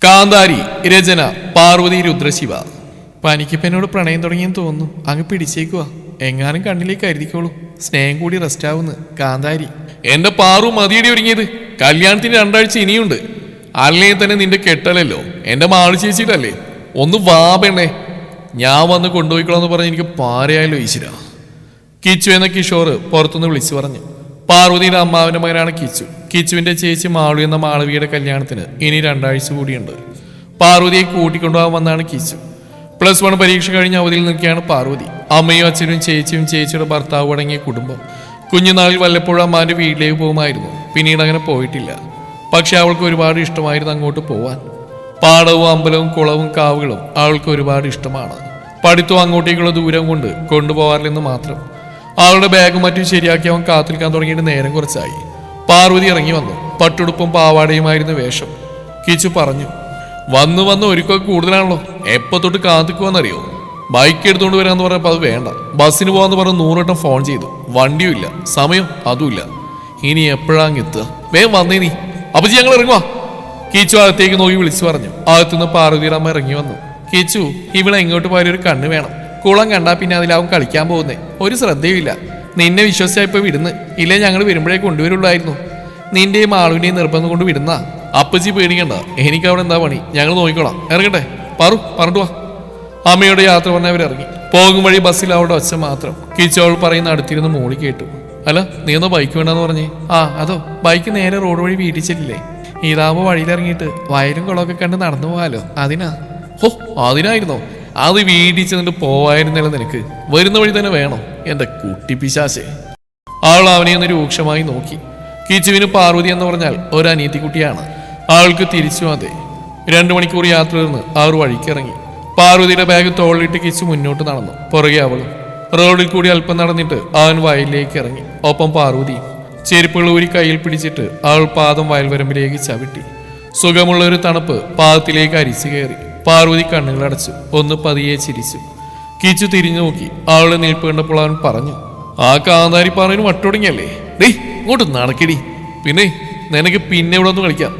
കാന്താരി രചന പാർവതി രുദ്രശിവ. പനിക്കിപ്പ എന്നോട് പ്രണയം തുടങ്ങിയെന്ന് തോന്നുന്നു. അങ്ങ് പിടിച്ചേക്കുവാ. എങ്ങാനും കണ്ണിലേക്ക് കരുതിക്കോളൂ. സ്നേഹം കൂടി റെസ്റ്റ് ആവുന്നു. കാന്താരി. എന്റെ പാറു മതിയടി ഒരുങ്ങിയത്. കല്യാണത്തിന് 2 ആഴ്ച ഇനിയുണ്ട്. അല്ലെങ്കിൽ തന്നെ നിന്റെ കെട്ടലല്ലോ. എന്റെ മാളു ചേച്ചിയിട്ടല്ലേ. ഒന്ന് വാ പെണ്ണേ, ഞാൻ വന്ന് കൊണ്ടുപോയിക്കോളാന്ന് പറഞ്ഞ് എനിക്ക് പാരയായല്ലോ ഈശ്വര. കിച്ചു എന്ന കിഷോർ പുറത്തുനിന്ന് വിളിച്ചു പറഞ്ഞു. പാർവതിയുടെ അമ്മാവന്റെ മകനാണ് കിച്ചു. കിച്ചുവിന്റെ ചേച്ചി മാളു എന്ന മാളവിയുടെ കല്യാണത്തിന് ഇനി 2 ആഴ്ച കൂടിയുണ്ട്. പാർവതിയെ കൂട്ടിക്കൊണ്ടുപോകാൻ വന്നാണ് കിച്ചു. +1 പരീക്ഷ കഴിഞ്ഞ് അവധിയിൽ നിൽക്കുകയാണ് പാർവതി. അമ്മയും അച്ഛനും ചേച്ചിയും ചേച്ചിയുടെ ഭർത്താവ് അടങ്ങിയ കുടുംബം. കുഞ്ഞുനാളിൽ വല്ലപ്പോഴും അമ്മാന്റെ വീട്ടിലേക്ക് പോകുമായിരുന്നു. പിന്നീട് അങ്ങനെ പോയിട്ടില്ല. പക്ഷെ അവൾക്ക് ഒരുപാട് ഇഷ്ടമായിരുന്നു അങ്ങോട്ട് പോവാൻ. പാടവും അമ്പലവും കുളവും കാവുകളും അവൾക്ക് ഒരുപാട് ഇഷ്ടമാണ്. പഠിത്തവും അങ്ങോട്ടേക്കുള്ള ദൂരം കൊണ്ട് കൊണ്ടുപോകാറില്ലെന്ന് മാത്രം. അവളുടെ ബാഗും മറ്റും ശരിയാക്കി അവൻ കാത്തിരിക്കാൻ തുടങ്ങിയിട്ട് നേരം കുറച്ചായി. പാർവതി ഇറങ്ങി വന്നു. പട്ടുടുപ്പും പാവാടയുമായിരുന്നു വേഷം. കിച്ചു പറഞ്ഞു, വന്ന് വന്ന് ഒരുക്കൊക്കെ കൂടുതലാണല്ലോ. എപ്പോ തൊട്ട് കാത്തിക്കുവാന്നറിയോ? ബൈക്ക് എടുത്തുകൊണ്ട് വരാന്ന് പറഞ്ഞപ്പോൾ അത് വേണ്ട. ബസ്സിന് പോകാന്ന് പറഞ്ഞ് 100 വട്ടം ഫോൺ ചെയ്തു. വണ്ടിയും ഇല്ല, സമയം അതുമില്ല. ഇനി എപ്പോഴാങ് എത്തുക? വേഗം വന്നേ നീ. അപ്പച്ചി ഞങ്ങൾ ഇറങ്ങുവാ. കിച്ചു അകത്തേക്ക് നോക്കി വിളിച്ചു പറഞ്ഞു. അകത്തുനിന്ന് പാർവതിയുടെ അമ്മ ഇറങ്ങി വന്നു. കിച്ചു, ഇവിടെ എങ്ങോട്ട് പോയാലും ഒരു കണ്ണ് വേണം. കുളം കണ്ടാ പിന്നെ അതിലാവും കളിക്കാൻ പോകുന്നേ. ഒരു ശ്രദ്ധയുമില്ല. നിന്നെ വിശ്വസിച്ചായിപ്പോ വിടുന്ന്. ഇല്ലേ ഞങ്ങൾ വരുമ്പോഴേ കൊണ്ടുവരുള്ളായിരുന്നു. നിന്റെയും ആളുവിന്റെയും നിർബന്ധം കൊണ്ട് വിടുന്ന. അപ്പച്ചി പേടിക്കണ്ട, എനിക്ക് അവിടെ എന്താ പണി, ഞങ്ങൾ നോക്കിക്കോളാം. ഇറങ്ങട്ടെ പറഞ്ഞിട്ട് വാ. അമ്മയോട് യാത്ര പറഞ്ഞവരിറങ്ങി. പോകും വഴി ബസ്സിൽ അവളുടെ ഒച്ച മാത്രം. കിച്ചു അവൾ പറയുന്ന അടുത്തിരുന്ന് മോളി കേട്ടു. അല്ല, നീ എന്നാ ബൈക്ക് വേണ്ടെന്ന് പറഞ്ഞേ? അതോ, ബൈക്ക് നേരെ റോഡ് വഴി വീട്ടിൽ ചെല്ലില്ലേ? ഇതാകുമ്പോ വഴിയിലിറങ്ങിയിട്ട് വയലും കുളമൊക്കെ കണ്ട് നടന്നു പോകാലോ. അതിനായിരുന്നോ? അത് വീട്ടിൽ ചെന്നിട്ട് പോവായിരുന്നല്ലോ നിനക്ക്. വരുന്ന വഴി തന്നെ വേണോ എന്റെ കുട്ടി പിശാശേ? അവൾ അവനെ ഒന്ന് രൂക്ഷമായി നോക്കി. കിച്ചുവിന് പാർവതി എന്ന് പറഞ്ഞാൽ ഒരു അനിയത്തിക്കുട്ടിയാണ്. അവൾക്ക് തിരിച്ചു അതെ. 2 മണിക്കൂർ യാത്ര തീർന്ന് അവർ വഴിക്കിറങ്ങി. പാർവതിയുടെ ബാഗ് തോളിലിട്ട് കിച്ചു മുന്നോട്ട് നടന്നു. പുറകെ അവളും. റോഡിൽ കൂടി അല്പം നടന്നിട്ട് അവൻ വയലിലേക്ക് ഇറങ്ങി. ഒപ്പം പാർവതി. ചെരുപ്പുകൾ ഊരി കയ്യിൽ പിടിച്ചിട്ട് അവൾ പാദം വയൽവരമ്പിലേക്ക് ചവിട്ടി. സുഖമുള്ള ഒരു തണുപ്പ് പാദത്തിലേക്ക് അരിച്ചു കയറി. പാർവതി കണ്ണുകളടച്ചു. ഒന്ന് പതിയെ ചിരിച്ചു. കിച്ചു തിരിഞ്ഞു നോക്കി. അവളെ നിൽപ്പ് കണ്ടപ്പോൾ അവൻ പറഞ്ഞു, ആ കാന്താരി പാറന് വട്ടൊടുങ്ങിയല്ലേ? ഡേ ഇങ്ങോട്ട് നടക്കടി. പിന്നെ നിനക്ക് പിന്നെ ഇവിടെ ഒന്ന് കളിക്കാം.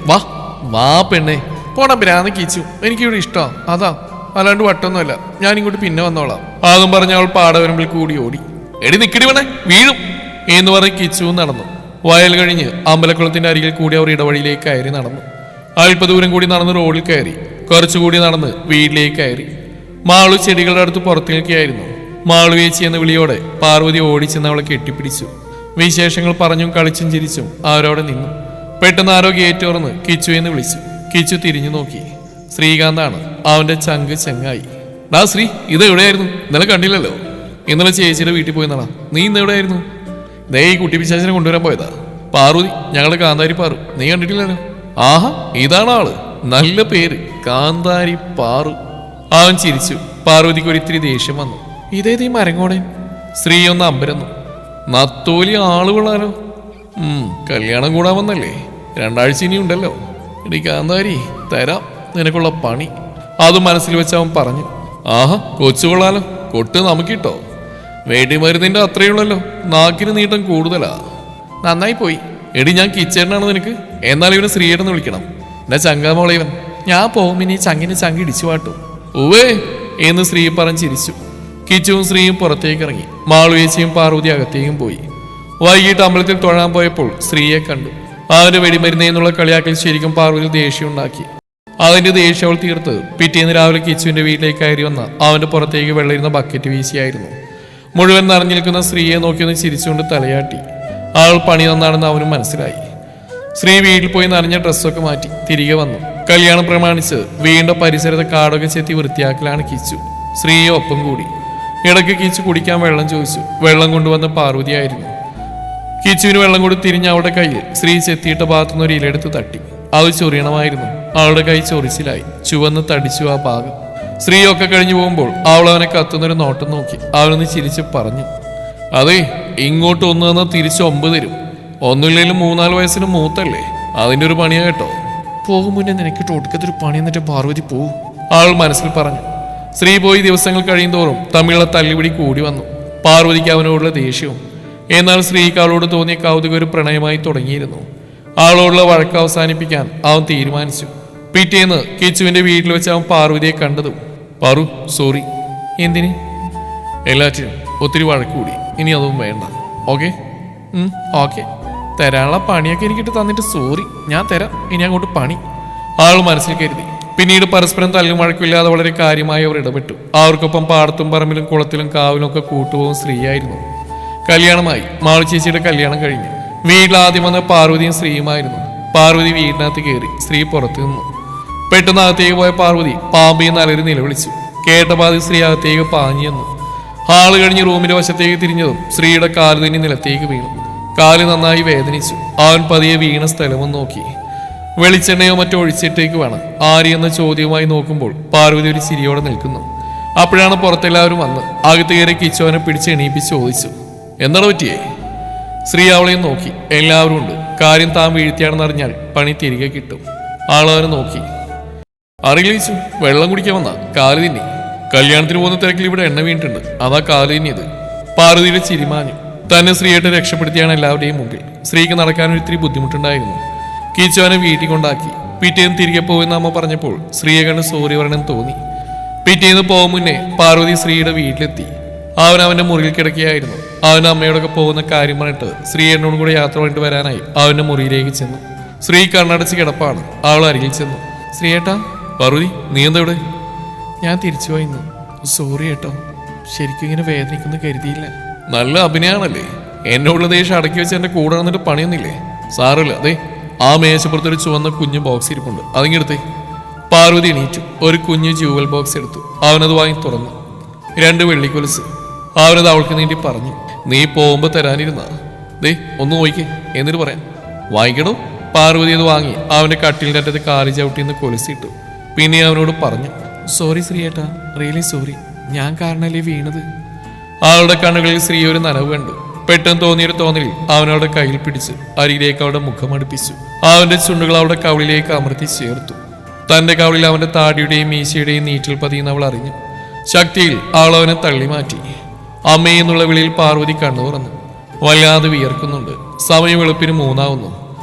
വാ പെണ്ണെ. പോടാ ഭ്രാന്ന് കിച്ചു. എനിക്കിവിടെ ഇഷ്ടമാണ്, അതാ. അല്ലാണ്ട് വട്ടൊന്നുമല്ല. ഞാൻ ഇങ്ങോട്ട് പിന്നെ വന്നോളാം. അതും പറഞ്ഞ അവൾ പാടവരമ്പിൽ കൂടി ഓടി. എടി നിക്കടി വേണേ, വീഴും എന്ന് പറഞ്ഞ് കിച്ചുവും നടന്നു. വയൽ കഴിഞ്ഞ് അമ്പലക്കുളത്തിന്റെ അരികിൽ കൂടി അവർ ഇടവഴിയിലേക്ക് കയറി നടന്നു. അല്പദൂരം കൂടി നടന്ന് റോഡിൽ കയറി. കുറച്ചുകൂടി നടന്ന് വീട്ടിലേക്ക് കയറി. മാളു ചെടികളുടെ അടുത്ത് പുറത്തു നിൽക്കുകയായിരുന്നു. മാളു ചേച്ചി എന്ന വിളിയോടെ പാർവതി ഓടിച്ചെന്ന് അവളെ കെട്ടിപ്പിടിച്ചു. വിശേഷങ്ങൾ പറഞ്ഞും കളിച്ചും ചിരിച്ചും അവരവിടെ നിന്നു. പെട്ടെന്ന് ആരോ ഗേറ്റ് തുറന്ന് കിച്ചു എന്ന് വിളിച്ചു. കിച്ചു തിരിഞ്ഞു നോക്കി. ശ്രീകാന്താണ്. അവന്റെ ചങ്ക് ചെങ്ങായി. ശ്രീ, ഇത് എവിടെയായിരുന്നു? ഇന്നലെ കണ്ടില്ലല്ലോ. ഇന്നലെ ചേച്ചിയുടെ വീട്ടിൽ പോയി നടാ. നീ ഇന്ന് എവിടെയായിരുന്നു? ദേ ഈ കുട്ടി പിശാചിനെ കൊണ്ടുവരാൻ പോയതാ. പാർവതി, ഞങ്ങളുടെ കാന്താരി പാറു. നീ കണ്ടിട്ടില്ലല്ലോ. ആഹാ, ഇതാണ് ആള്. നല്ല പേര്, കാന്താരി പാറു. അവൻ ചിരിച്ചു. പാർവതിക്ക് ഒരിത്തിരി ദേഷ്യം വന്നു. ഇതേതീ മരങ്ങോടൻ? ശ്രീ ഒന്ന് അമ്പരന്നു. നത്തോലി ആളുകളാലോ. കല്യാണം കൂടാൻ വന്നല്ലേ? 2 ആഴ്ച ഇനിയുണ്ടല്ലോ. എടി കാന്താരി, തരാം നിനക്കുള്ള പണി. അത് മനസ്സിൽ വെച്ച് അവൻ പറഞ്ഞു. ആഹാ, കൊച്ചു കൊള്ളാലോ. കൊട്ട് നമുക്കിട്ടോ. വേണ്ടി മരുന്നിന്റെ അത്രയുള്ളല്ലോ. നാക്കിന് നീട്ടം കൂടുതലാ. നന്നായി പോയി. എടി, ഞാൻ കിച്ചേട്ടനാണ് നിനക്ക്. എന്നാൽ ഇവന് ശ്രീയേട്ടെന്ന് വിളിക്കണം. എന്നെ ചങ്കാമോളെ ഇവൻ. ഞാൻ പോകും ഇനി ചങ്ങിന് ചങ്കി ഇടിച്ചു പാട്ടും. ഉവേ എന്ന് ശ്രീ പറഞ്ഞ് ചിരിച്ചു. കിച്ചുവും ശ്രീയും പുറത്തേക്ക് ഇറങ്ങി. മാളു ചേച്ചിയും പാർവതി അകത്തേക്കും പോയി. വൈകിട്ട് അമ്പലത്തിൽ തൊഴാൻ പോയപ്പോൾ ശ്രീയെ കണ്ടു. അവന്റെ വെടിമരുന്നേ എന്നുള്ള കളിയാക്കൽ ശരിക്കും പാർവതി ദേഷ്യം ഉണ്ടാക്കി. അതിന്റെ ദേഷ്യം അവൾ തീർത്ത് പിറ്റേന്ന് രാവിലെ കിച്ചുവിന്റെ വീട്ടിലേക്ക് കയറി വന്ന അവന്റെ പുറത്തേക്ക് വെള്ളയിരുന്ന ബക്കറ്റ് വീശിയായിരുന്നു. മുഴുവൻ നിറഞ്ഞു നിൽക്കുന്ന സ്ത്രീയെ നോക്കിയൊന്ന് ചിരിച്ചുകൊണ്ട് തലയാട്ടി. അവൾ പണി നന്നാണെന്ന് അവനും മനസ്സിലായി. ശ്രീ വീട്ടിൽ പോയി നനഞ്ഞ ഡ്രസ്സൊക്കെ മാറ്റി തിരികെ വന്നു. കല്യാണം പ്രമാണിച്ച് വീണ്ടും പരിസരത്തെ കാടൊക്കെ ചെത്തി വൃത്തിയാക്കലാണ് കിച്ചു. ശ്രീയെ ഒപ്പം കൂടി. ഇടയ്ക്ക് കിച്ചു കുടിക്കാൻ വെള്ളം ചോദിച്ചു. വെള്ളം കൊണ്ടുവന്ന പാർവതിയായിരുന്നു. കിച്ചുവിന് വെള്ളം കൂടി തിരിഞ്ഞ അവളുടെ കയ്യിൽ ശ്രീ ചെത്തിയിട്ട ഭാഗത്തുനിന്ന് ഒരു ഇലെടുത്ത് തട്ടി. അത് ചൊറിയണമായിരുന്നു. അവളുടെ കൈ ചൊറിച്ചിലായി. ചുവന്ന് തടിച്ചു ആ ഭാഗം. സ്ത്രീയൊക്കെ കഴിഞ്ഞു പോകുമ്പോൾ അവൾ അവനെ കത്തുന്നൊരു നോട്ടം നോക്കി. അവനൊന്ന് ചിരിച്ച് പറഞ്ഞു, അതെ, ഇങ്ങോട്ട് 1 തന്നാൽ തിരിച്ച് 9 തരും. ഒന്നുമില്ലെങ്കിലും 3-4 വയസ്സിന് മൂത്തല്ലേ. അതിന്റെ ഒരു പണിയാ കേട്ടോ. പോകും മുന്നേ നിനക്ക് ഒടുക്കത്തൊരു പണി എന്നിട്ട് പാർവതി പോവും, അവൾ മനസ്സിൽ പറഞ്ഞു. സ്ത്രീ പോയി ദിവസങ്ങൾ കഴിയുന്തോറും തമ്മിലുള്ള തല്ലുപിടി കൂടി വന്നു. പാർവതിക്ക് അവനോടുള്ള ദേഷ്യവും. എന്നാൽ സ്ത്രീക്ക് അവളോട് തോന്നിയ കൗതുക ഒരു പ്രണയമായി തുടങ്ങിയിരുന്നു. അവളോടുള്ള വഴക്ക് അവസാനിപ്പിക്കാൻ അവൻ തീരുമാനിച്ചു. പിറ്റേന്ന് കിച്ചുവിന്റെ വീട്ടിൽ വെച്ച് അവൻ പാർവതിയെ കണ്ടതും പാറു സോറി. എന്തിന്? എല്ലാറ്റിനും ഒത്തിരി വഴക്കൂടി. ഇനി അതൊന്നും വേണ്ട. ഓക്കെ? ഓക്കെ. തരാനുള്ള പണിയൊക്കെ എനിക്കിട്ട് തന്നിട്ട് സോറി. ഞാൻ തരാം. ഇനി അങ്ങോട്ട് പണി. ആൾ മനസ്സിൽ കരുതി. പിന്നീട് പരസ്പരം തല്ലും വഴക്കില്ലാതെ വളരെ കാര്യമായി അവർ ഇടപെട്ടു. അവർക്കൊപ്പം പാടത്തും പറമ്പിലും കുളത്തിലും കാവിലും ഒക്കെ കൂട്ടുപോകും സ്ത്രീയായിരുന്നു. കല്യാണമായി. മാളു ചേച്ചിയുടെ കല്യാണം കഴിഞ്ഞു. വീട്ടിൽ ആദ്യം വന്ന പാർവതിയും സ്ത്രീയുമായിരുന്നു. പാർവതി വീടിനകത്ത് കയറി. സ്ത്രീ പുറത്തു നിന്നു. പെട്ടെന്ന് അകത്തേക്ക് പോയ പാർവതി പാമ്പിയും നല്ലൊരു നിലവിളിച്ചു. കേട്ട പാതി സ്ത്രീ അകത്തേക്ക് പാഞ്ഞു ചെന്നു. ഹാള് കഴിഞ്ഞ് റൂമിന്റെ വശത്തേക്ക് തിരിഞ്ഞതും സ്ത്രീയുടെ കാല് തന്നെ നിലത്തേക്ക് വീണു. കാല് നന്നായി വേദനിച്ചു. അവൻ പതിയെ വീണ സ്ഥലവും നോക്കി. വെളിച്ചെണ്ണയോ മറ്റോ ഒഴിച്ചിട്ടേക്ക് വേണം. ആര് എന്ന ചോദ്യവുമായി നോക്കുമ്പോൾ പാർവതി ഒരു ചിരിയോടെ നിൽക്കുന്നു. അപ്പോഴാണ് പുറത്തെല്ലാവരും വന്ന് അകത്ത് കയറി കിച്ചോനെ പിടിച്ച് എണീപ്പിച്ച് ചോദിച്ചു, എന്താണ് പറ്റിയേ? സ്ത്രീ അവളെയും നോക്കി. എല്ലാവരും ഉണ്ട്. കാര്യം താൻ വീഴ്ത്തിയാണെന്ന് അറിഞ്ഞാൽ പണി തിരികെ കിട്ടും. ആളവനെ നോക്കി. അറിയിച്ചു, വെള്ളം കുടിക്കാൻ വന്ന കാല് തിന്നി. കല്യാണത്തിന് പോകുന്ന തിരക്കിൽ ഇവിടെ എണ്ണ വീണിട്ടുണ്ട്. അതാ കാല് തിന്നിയത്. പാർവതിയുടെ ചിരിമാഞ്ഞു. തന്നെ സ്ത്രീയായിട്ട് രക്ഷപ്പെടുത്തിയാണ് എല്ലാവരുടെയും മുമ്പിൽ. സ്ത്രീക്ക് നടക്കാനൊരു ഇത്തിരി ബുദ്ധിമുട്ടുണ്ടായിരുന്നു. കിച്ചുവിനെ വീട്ടിൽ കൊണ്ടാക്കി. പിറ്റേന്ന് തിരികെ പോകുന്ന അമ്മ പറഞ്ഞപ്പോൾ സ്ത്രീയെ കണ്ട് സോറി പറയണമെന്ന് തോന്നി. പിറ്റേന്ന് പോകും മുന്നേ പാർവതി സ്ത്രീയുടെ വീട്ടിലെത്തി. അവൻ അവന്റെ മുറിയിൽ കിടക്കുകയായിരുന്നു. അവന്റെ അമ്മയോടൊക്കെ പോകുന്ന കാര്യം പറഞ്ഞിട്ട് സ്ത്രീ എന്നോടും കൂടെ യാത്ര പറഞ്ഞിട്ട് വരാനായി അവന്റെ മുറിയിലേക്ക് ചെന്നു. സ്ത്രീ കണ്ണടച്ച് കിടപ്പാണ്. അവൾ അരികിൽ ചെന്നു. ശ്രീയേട്ടാ. പാർവതി, നീ എന്താ ഇവിടെ? ഞാൻ തിരിച്ചു പോയിന്ന്. സോറി ഏട്ടോ, ശരിക്കും ഇങ്ങനെ വേദനിക്കുന്നു കരുതിയില്ല. നല്ല അഭിനയാണല്ലേ. എന്നോടുള്ള ദേഷ്യം അടക്കി വെച്ച് എന്റെ കൂടെ വന്നിട്ട് പണിയൊന്നില്ലേ? സാറില്ല. അതെ, ആ മേശപ്പുറത്തൊരു ചുവന്ന കുഞ്ഞു ബോക്സ് ഇരിപ്പുണ്ട്. അതിങ്ങെടുത്തേ. പാർവതി എണീറ്റു. ഒരു കുഞ്ഞു ജൂവൽ ബോക്സ് എടുത്തു. അവനത് വാങ്ങി തുറന്നു. 2 വെള്ളിക്കൊലുസ്. അവനത് അവൾക്ക് നീട്ടി പറഞ്ഞു. നീ പോകുമ്പോ തരാനിരുന്ന ദേ ഒന്ന് നോയിക്കേ, എന്നിട്ട് പറയാം. വാങ്ങിക്കണോ? പാർവതി അത് വാങ്ങി അവന്റെ കട്ടിലിന്റെ അറ്റത്ത് കാലി ചവിട്ടിന്ന് കൊലുസിട്ടു. പിന്നെ അവനോട് പറഞ്ഞു, സോറി ശ്രീയേട്ടാ, റിയലി സോറി. ഞാൻ കാരണല്ലേ വീണത്. അവളുടെ കണ്ണുകളിൽ സ്ത്രീ ഒരു നനവ് കണ്ടു. പെട്ടെന്ന് തോന്നിയൊരു തോന്നലിൽ അവനവളുടെ കയ്യിൽ പിടിച്ച് അരികിലേക്ക് അവളുടെ മുഖം അടുപ്പിച്ചു. അവന്റെ ചുണ്ടുകൾ അവളുടെ കവിളിലേക്ക് അമർത്തി ചേർത്തു. തന്റെ കവിളിൽ അവന്റെ താടിയുടെയും മീശയുടെയും നീറ്റിൽ പതിയുന്ന അവൾ അറിഞ്ഞു. ശക്തിയിൽ അവൾ അവനെ തള്ളി മാറ്റി. അമ്മയെന്നുള്ള വിളിയിൽ പാർവതി കണ്ണു തുറന്നു. വല്ലാതെ വിയർക്കുന്നുണ്ട്. സമയം വെളുപ്പിന് 3 ആവുന്നു.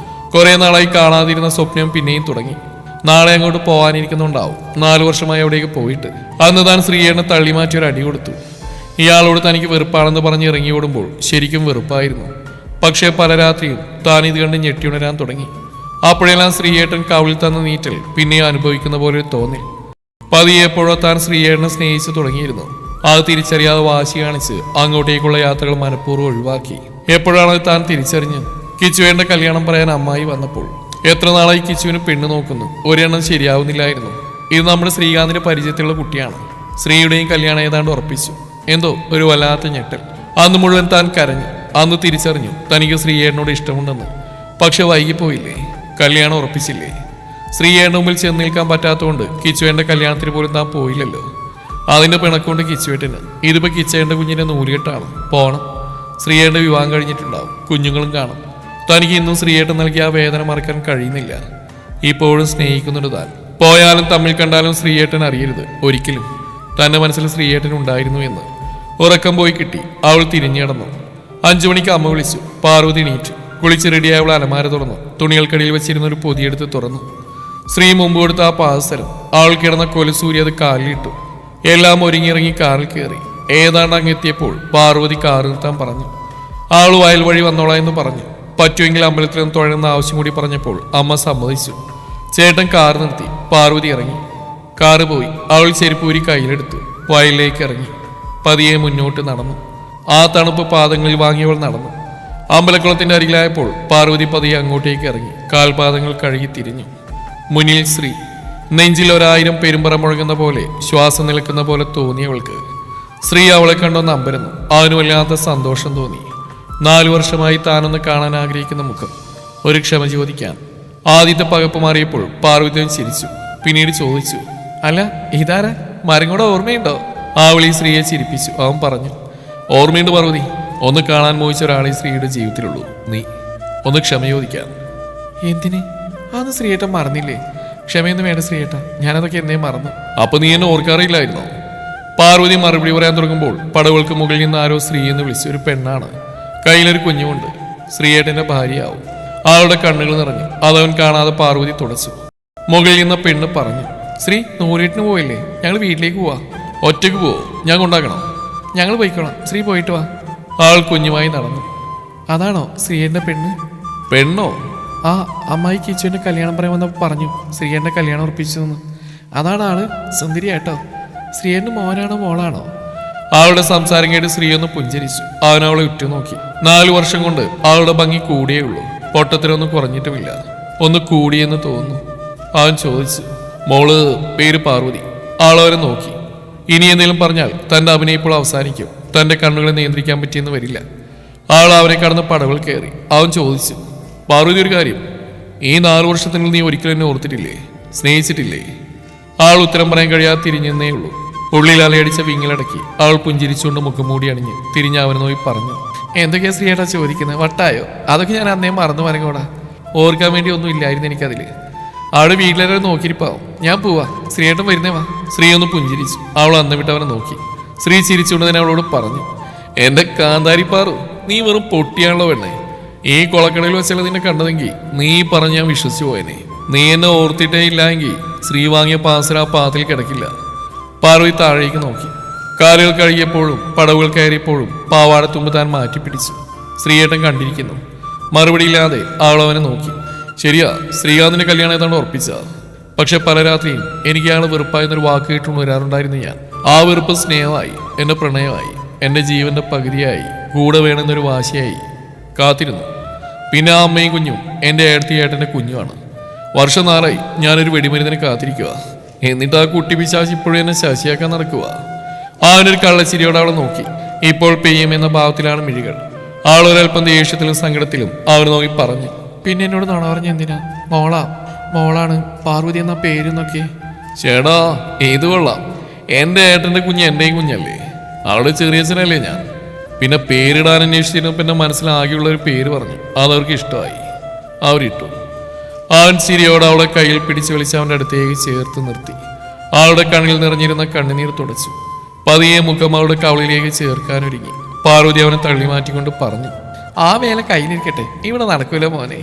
കുറെ നാളായി കാണാതിരുന്ന സ്വപ്നം പിന്നെയും തുടങ്ങി. നാളെ അങ്ങോട്ട് പോകാനിരിക്കുന്നുണ്ടാവും. 4 വർഷമായി അവിടേക്ക് പോയിട്ട്. അന്ന് താൻ സ്ത്രീയെ തള്ളി മാറ്റി ഒരു അടി കൊടുത്തു. ഇയാളോട് തനിക്ക് വെറുപ്പാണെന്ന് പറഞ്ഞ് ഇറങ്ങി ഓടുമ്പോൾ ശരിക്കും വെറുപ്പായിരുന്നു. പക്ഷേ പല രാത്രിയും താൻ ഇത് കണ്ട് ഞെട്ടിയുണരാൻ തുടങ്ങി. അപ്പോഴെല്ലാം ശ്രീയേട്ടൻ കവിളിൽ തന്ന നീറ്റൽ പിന്നെയും അനുഭവിക്കുന്ന പോലെ ഒരു തോന്നൽ. പതിയെ എപ്പോഴോ താൻ ശ്രീയേട്ടനെ സ്നേഹിച്ചു തുടങ്ങിയിരുന്നു. അത് തിരിച്ചറിയാതെ വാശി കാണിച്ച് അങ്ങോട്ടേക്കുള്ള യാത്രകൾ മനഃപൂർവ്വം ഒഴിവാക്കി. എപ്പോഴാണ് താൻ തിരിച്ചറിഞ്ഞ് കിച്ചുവേന്റെ കല്യാണം പറയാൻ അമ്മായി വന്നപ്പോൾ. എത്ര നാളായി കിച്ചുവിന് പെണ്ണ് നോക്കുന്നു, ഒരെണ്ണം ശരിയാവുന്നില്ലായിരുന്നു. ഇത് നമ്മുടെ ശ്രീകാന്തിന്റെ പരിചയത്തിലുള്ള കുട്ടിയാണ്. ശ്രീയുടെയും കല്യാണം ഏതാണ്ട് ഉറപ്പിച്ചു. എന്തോ ഒരു വല്ലാത്ത ഞെട്ടൽ. അന്ന് മുഴുവൻ താൻ കരഞ്ഞു. അന്ന് തിരിച്ചറിഞ്ഞു തനിക്ക് ശ്രീയേട്ടനോട് ഇഷ്ടമുണ്ടെന്ന്. പക്ഷെ വൈകിപ്പോയില്ലേ, കല്യാണം ഉറപ്പിച്ചില്ലേ. ശ്രീയേട്ടന്റെ മുമ്പിൽ ചെന്ന് നിൽക്കാൻ പറ്റാത്തതുകൊണ്ട് കിച്ചുവേന്റെ കല്യാണത്തിന് പോലും താൻ പോയില്ലല്ലോ. അതിന്റെ പിണക്കൊണ്ട് കിച്ചുവേട്ടന്. ഇതിപ്പോ കിച്ചേന്റെ കുഞ്ഞിന്റെ നൂലുകെട്ടാണ്. പോണം. ശ്രീയേട്ടന്റെ വിവാഹം കഴിഞ്ഞിട്ടുണ്ടാവും. കുഞ്ഞുങ്ങളും കാണും. തനിക്ക് ഇന്നും ശ്രീയേട്ടൻ നൽകിയ ആ വേദന മറക്കാൻ കഴിയുന്നില്ല. ഇപ്പോഴും സ്നേഹിക്കുന്നുണ്ട് താൻ. പോയാലും തമ്മിൽ കണ്ടാലും ശ്രീയേട്ടൻ അറിയരുത് ഒരിക്കലും തന്റെ മനസ്സിൽ ശ്രീയേട്ടൻ ഉണ്ടായിരുന്നു എന്ന്. ഉറക്കം പോയി കിട്ടി. അവൾ തിരിഞ്ഞടന്നു. 5 മണിക്ക് അമ്മ വിളിച്ചു. പാർവതി എണീറ്റു. കുളിച്ച് റെഡിയായ അവൾ അലമാര തുറന്നു. തുണികൾക്കടിയിൽ വെച്ചിരുന്ന ഒരു പൊതിയെടുത്ത് തുറന്നു. ശ്രീ മുമ്പ് കൊടുത്ത ആ പാദസരം. അവൾ കിടന്ന കൊലസൂരി അത് കാലിലിട്ടു. എല്ലാം ഒരുങ്ങിയിറങ്ങി കാറിൽ കയറി. ഏതാണ്ട് അങ്ങെത്തിയപ്പോൾ പാർവതി കാറ് നിർത്താൻ പറഞ്ഞു. ആൾ വയൽ വഴി വന്നോളാം എന്ന് പറഞ്ഞു. പറ്റുമെങ്കിൽ അമ്പലത്തിൽ നിന്ന് തൊഴണമെന്ന ആവശ്യം കൂടി പറഞ്ഞപ്പോൾ അമ്മ സമ്മതിച്ചു. ചേട്ടൻ കാർ നിർത്തി. പാർവതി ഇറങ്ങി. കാറ് പോയി. അവൾ ചെരുപ്പൂരി കയ്യിലെടുത്തു. വയലിലേക്ക് ഇറങ്ങി. പതിയെ മുന്നോട്ട് നടന്നു. ആ തണുപ്പ് പാദങ്ങളിൽ വാങ്ങിയവൾ നടന്നു. അമ്പലക്കുളത്തിന്റെ അരികിലായപ്പോൾ പാർവതി പതിയെ അങ്ങോട്ടേക്ക് ഇറങ്ങി. കാൽപാദങ്ങൾ കഴുകി തിരിഞ്ഞു. മുന്നിൽ ശ്രീ. നെഞ്ചിൽ 1000 പെരുമ്പറ മുഴങ്ങുന്ന പോലെ, ശ്വാസം നിൽക്കുന്ന പോലെ തോന്നിയവൾക്ക്. ശ്രീ അവളെ കണ്ടൊന്ന് അമ്പരന്നു. അവന് വല്ലാത്ത സന്തോഷം തോന്നി. 4 വർഷമായി താനൊന്ന് കാണാൻ ആഗ്രഹിക്കുന്ന മുഖം. ഒരു ക്ഷമ ചോദിക്കാൻ. ആദ്യത്തെ പകപ്പ് മാറിയപ്പോൾ പാർവതി ചിരിച്ചു. പിന്നീട് ചോദിച്ചു, അല്ല ഇതാരാ? മരം കൂടെ ഓർമ്മയുണ്ടോ? ആ വിളി സ്ത്രീയെ ചിരിപ്പിച്ചു. അവൻ പറഞ്ഞു, ഓർമ്മയുണ്ട് പാർവതി. ഒന്ന് കാണാൻ മോഹിച്ച ഒരാളെ സ്ത്രീയുടെ ജീവിതത്തിലുള്ളൂ. നീ ഒന്ന് ക്ഷമ ചോദിക്കാൻ. എന്തിന്? അന്ന് ശ്രീയേട്ടൻ മറന്നില്ലേ? ക്ഷമയൊന്നും വേണ്ട ശ്രീയേട്ട, ഞാനതൊക്കെ എന്നേ മറന്നു. അപ്പൊ നീ എന്നെ ഓർക്കാറില്ലായിരുന്നോ? പാർവതി മറുപടി പറയാൻ തുടങ്ങുമ്പോൾ പടവുകൾക്ക് മുകളിൽ നിന്ന് ആരോ സ്ത്രീ എന്ന് വിളിച്ചു. ഒരു പെണ്ണാണ്. കയ്യിലൊരു കുഞ്ഞുമുണ്ട്. ശ്രീയേട്ടന്റെ ഭാര്യയാവും. അവളുടെ കണ്ണുകൾ നിറഞ്ഞു. അതവൻ കാണാതെ പാർവതി തുടച്ചു. മുകളിൽ നിന്ന പെണ്ണ് പറഞ്ഞു. ശ്രീ നൂറേട്ടിന് പോയില്ലേ? ഞങ്ങൾ വീട്ടിലേക്ക് പോവാ. ഒറ്റയ്ക്ക് പോവോ? ഞാൻ കൊണ്ടാക്കണോ? ഞങ്ങൾ പോയിക്കോളാം, ശ്രീ പോയിട്ട് വാ. ആൾ കുഞ്ഞുമായി നടന്നു. അതാണോ ശ്രീയേന്റെ പെണ്ണ്? പെണ്ണോ? ആ അമ്മായി കിച്ചുവിന്റെ കല്യാണം പറയാൻ വന്നപ്പോൾ പറഞ്ഞു ശ്രീയേന്റെ കല്യാണം ഉറപ്പിച്ചതെന്ന്. അതാണ് ആള്. സുന്ദരിയാട്ടോ. ശ്രീയേന്റെ മോനാണോ മോളാണോ? അവളുടെ സംസാരം കേട്ട് ശ്രീ ഒന്ന് പുഞ്ചരിച്ചു. അവൻ അവളെ ഉറ്റുനോക്കി. 4 വർഷം കൊണ്ട് അവളുടെ ഭംഗി കൂടിയേ ഉള്ളൂ. പൊട്ടത്തിനൊന്നും കുറഞ്ഞിട്ടുമില്ല. ഒന്ന് കൂടിയെന്ന് തോന്നുന്നു. അവൻ ചോദിച്ചു. മോള് പേര് പാർവതി. ആളവരെ നോക്കി. ഇനി എന്തെങ്കിലും പറഞ്ഞാൽ തന്റെ അഭിനയം ഇപ്പോൾ അവസാനിക്കും. തന്റെ കണ്ണുകളെ നിയന്ത്രിക്കാൻ പറ്റിയെന്ന് വരില്ല. ആൾ അവനെ കടന്ന് പടകൾ കയറി. അവൻ ചോദിച്ചു. പാർവതി, ഒരു കാര്യം, ഈ 4 വർഷത്തിനുള്ളിൽ നീ ഒരിക്കലും എന്നെ ഓർത്തിട്ടില്ലേ? സ്നേഹിച്ചിട്ടില്ലേ? ആൾ ഉത്തരം പറയാൻ കഴിയാതെ തിരിഞ്ഞെന്നേ ഉള്ളൂ. ഉള്ളിൽ അലയടിച്ച വിങ്ങലടക്കി അവൾ പുഞ്ചിരിച്ചുകൊണ്ട് മുഖം മൂടി അണിഞ്ഞ് തിരിഞ്ഞ് അവനെ നോക്കി പറഞ്ഞു. എന്തൊക്കെയാ ശ്രീയേട്ടാ ചോദിക്കുന്നത്? വട്ടായോ? അതൊക്കെ ഞാൻ അന്നേ മറന്നു വരങ്ങോടാ. ഓർക്കാൻ വേണ്ടി ഒന്നും ഇല്ലായിരുന്നു എനിക്കതില്. അവിടെ വീട്ടിലെ നോക്കിയിരിപ്പാവും. ഞാൻ പോവാ. ശ്രീയേട്ടൻ വരുന്നേ വാ. ശ്രീ ഒന്ന് പുഞ്ചിരിച്ചു. അവൾ അന്ന് വിട്ടവനെ നോക്കി. ശ്രീ ചിരിച്ചുകൊണ്ട് തന്നെ അവളോട് പറഞ്ഞു. എന്റെ കാന്താരിപ്പാറു, നീ വെറും പൊട്ടിയാണല്ലോ പെണ്ണേ. ഈ കൊളക്കടയിൽ വെച്ചല്ല നിന്നെ കണ്ടതെങ്കിൽ നീ പറഞ്ഞ് ഞാൻ വിശ്വസിച്ചു പോയനെ. നീ എന്നെ ഓർത്തിട്ടേ ഇല്ലെങ്കിൽ ശ്രീ വാങ്ങിയ പാസര ആ പാത്തിൽ കിടക്കില്ല. പാർവതി താഴേക്ക് നോക്കി. കാലുകൾ കഴുകിയപ്പോഴും പടവുകൾ കയറിയപ്പോഴും പാവാടത്തുമ്പ് താൻ മാറ്റിപ്പിടിച്ചു. ശ്രീയേട്ടൻ കണ്ടിരിക്കുന്നു. മറുപടിയില്ലാതെ അവൾ അവനെ നോക്കി. ശരിയാ, ശ്രീകാന്തിന്റെ കല്യാണം ഏതാണ്ട് ഉറപ്പിച്ച. പക്ഷെ പല രാത്രിയും എനിക്ക് അയാൾ വെറുപ്പായെന്നൊരു വാക്ക് കേട്ടുകൊണ്ട് വരാറുണ്ടായിരുന്നു ഞാൻ. ആ വെറുപ്പ് സ്നേഹമായി, എന്റെ പ്രണയമായി, എന്റെ ജീവന്റെ പകുതിയായി, കൂടെ വേണമെന്നൊരു വാശിയായി കാത്തിരുന്നു. പിന്നെ ആ അമ്മയും കുഞ്ഞും എന്റെ ഏട്ടന്റെ കുഞ്ഞുമാണ്. വർഷം 4 ഞാനൊരു വെടിമരുന്നിനെ കാത്തിരിക്കുക. എന്നിട്ട് ആ കുട്ടി പിശാച് ഇപ്പോഴും എന്നെ ശശിയാക്കാൻ നടക്കുക. അവനൊരു കള്ളച്ചിരിയോടെ അവളെ നോക്കി. ഇപ്പോൾ പെയ്യുമെന്ന ഭാവത്തിലാണ് മിഴികൾ. ആളൊരൽപ്പം ദേഷ്യത്തിലും സങ്കടത്തിലും അവന് നോക്കി പറഞ്ഞു. പിന്നെ എന്നോട് നുണ പറഞ്ഞ എന്തിനാ? മോളാണ് പാർവതി എന്ന പേരെന്നൊക്കെ. ചേടാ, ഏത് കൊള്ളാം. എന്റെ ഏട്ടന്റെ കുഞ്ഞ് എന്റെയും കുഞ്ഞല്ലേ. അവളുടെ ചെറിയച്ഛനല്ലേ ഞാൻ. പിന്നെ പേരിടാൻ അന്വേഷിച്ചിരുന്നു. പിന്നെ മനസ്സിലാകെയുള്ള ഒരു പേര് പറഞ്ഞു. അതവർക്ക് ഇഷ്ടമായി. അവരിട്ടു. അവൻ ചിരിയോടെ അവളെ കയ്യിൽ പിടിച്ചു വലിച്ച് അവന്റെ അടുത്തേക്ക് ചേർത്ത് നിർത്തി. അവളുടെ കണ്ണിൽ നിറഞ്ഞിരുന്ന കണ്ണുനീർ തുടച്ചു. പതിയെ മുഖം അവളുടെ കവളിലേക്ക് ചേർക്കാനൊരുങ്ങി. പാർവതി അവനെ തള്ളി മാറ്റിക്കൊണ്ട് പറഞ്ഞു. ആ വേല കയ്യിലിരിക്കട്ടെ, ഇവിടെ നടക്കൂല മോനെ.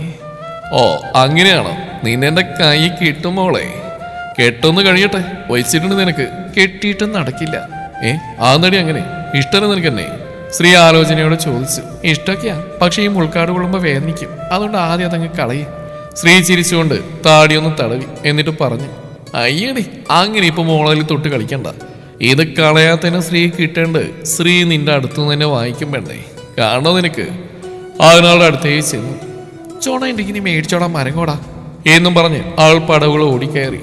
ഓ, അങ്ങനെയാണോ? നിന്നെന്റെ കൈ കിട്ടും മോളെ. കെട്ടൊന്ന് കഴിയട്ടെ. വഹിച്ചിട്ടുണ്ട് നിനക്ക്. കെട്ടിയിട്ടും നടക്കില്ല. ആന്നടി അങ്ങനെ? ഇഷ്ടം നിനക്കെന്നെ? ശ്രീ ആലോചനയോട് ചോദിച്ചു. ഇഷ്ടമൊക്കെയാ, പക്ഷെ ഈ മുൾക്കാട് കൊള്ളുമ്പോ വേദനിക്കും. അതുകൊണ്ട് ആദ്യം അതങ്ങ് കളയും. ശ്രീ ചിരിച്ചുകൊണ്ട് താടിയൊന്ന് തടവി. എന്നിട്ട് പറഞ്ഞു. അയ്യടി, അങ്ങനെ ഇപ്പൊ മോളതിൽ തൊട്ട് കളിക്കണ്ട. ഇത് കളയാത്തന്നെ ശ്രീ കിട്ടേണ്ട. ശ്രീ നിന്റെ അടുത്തുനിന്ന് തന്നെ വാങ്ങിക്കും വേണ്ടേ? കാണോ നിനക്ക്? അതിനാളുടെ അടുത്തേക്ക് ചെന്നു. ചോണ ഇനി മേടിച്ചോടാ മരങ്ങോടാ എന്നും പറഞ്ഞ് ആൾ പടവുകൾ ഓടിക്കയറി.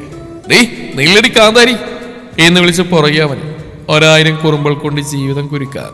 ഡേ നെല്ലടി കാന്താരി എന്ന് വിളിച്ച് പുറകെ അവന്. 1000 കുറുമ്പൾ കൊണ്ട് ജീവിതം കുരുക്കാൻ.